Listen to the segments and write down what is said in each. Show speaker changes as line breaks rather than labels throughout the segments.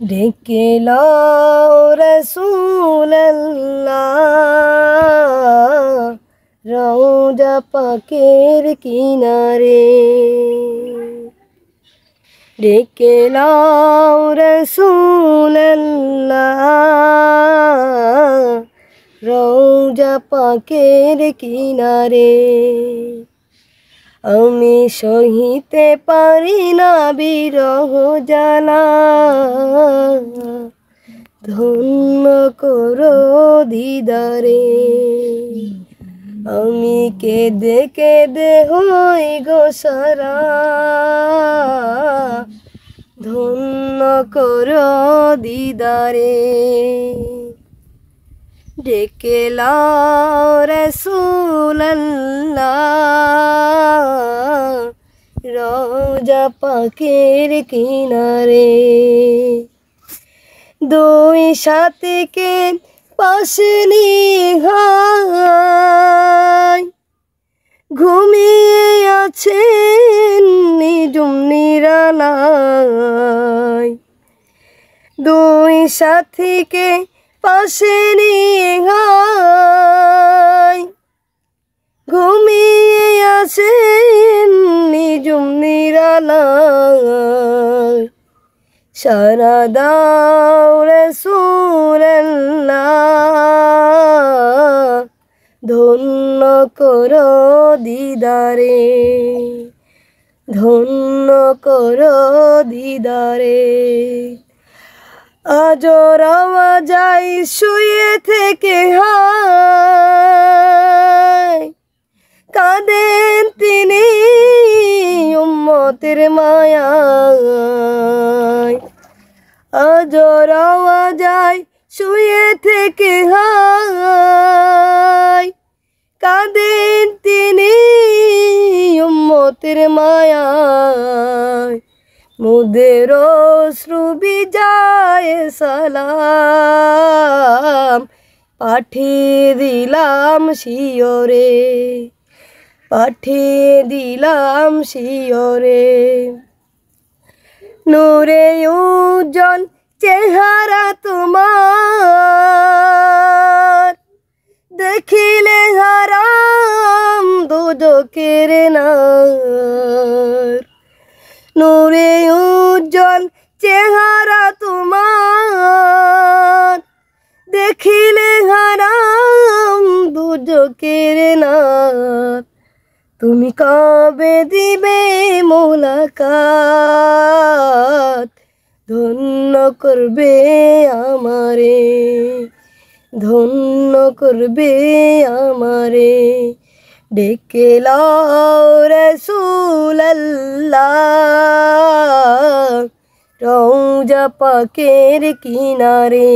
ডেকে লও রাসূলুল্লাহ রওজা পাকের কিনারে, ডেকে লও রাসূলুল্লাহ রওজা পাকের কিনারে। আমি সহিতে পারি না বিরহ জ্বালা, ধন্য করো দিদারে। আমি কেঁদে কেঁদে হই গো সারা, ধন্য করো দিদারে। ডেকে লও রাসূলুল্লাহ রওজা পাকের কিনারে। দুই সাথীকে পাশে নিয়ে ঘুমিয়ে আছেন নিঝুম নিরালায়। দুই সাথীকে পাশে নিয়ে ঘুমিয়ে আছেন নিঝুম নিরালায়। সারা দাও রাসূলুল্লাহ ধন্য করো দিদারে, ধন্য করো দিদারে। আজ রওয়া যাই শুয়ে থেকে হায়, কাঁদেন তিনি উম্মতের মায়ায়। আজ রওয়া যাই শুয়ে থেকে হায়, কাঁদেন তিনি উম্মতের মায়ায়। মুদের অশ্রু ভিজায় সালাম পাঠিয়ে দিলাম শিয়রে, পাঠিয়ে দিলাম শিয়রে। নূরে উজ্জ্বল চেহারা তোমার, দেখিলে হারাম দুজকের নার। নূরে উজ্জ্বল চেহারা তোমার, দেখিলে হারাম দুজকের নার। তুমি কবে দিবে মুলাকাত, ধন্য করবে আমারে, ধন্য করবে আমারে। ডেকে লও রাসূলুল্লাহ রওজা পাকের কিনারে,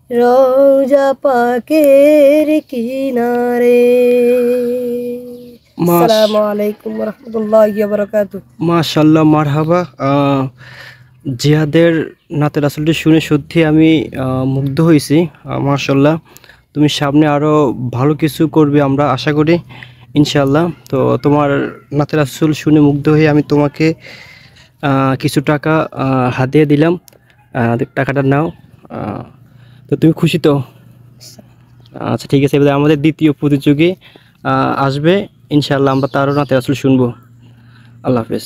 রওজা পাকের কিনারে। আসসালামু আলাইকুম ওয়া রাহমাতুল্লাহি ওয়া বারাকাতুহু।
মাশাআল্লাহ, মারহাবা। জিহাদের নাতে রাসূলটি শুনে সত্যি আমি মুগ্ধ হয়েছি। মাশাআল্লাহ, তুমি সামনে আরও ভালো কিছু করবে আমরা আশা করি ইনশাআল্লাহ। তো তোমার নাতে রাসূল শুনে মুগ্ধ হয়ে আমি তোমাকে কিছু টাকা হাতিয়ে দিলাম, টাকাটা নাও। তো তুমি খুশি তো? আচ্ছা ঠিক আছে, এবার আমাদের দ্বিতীয় প্রতিযোগী আসবে ইনশাআল্লাহ, আমরা তারও নাতে রাসূল শুনবো। আল্লাহ হাফেজ।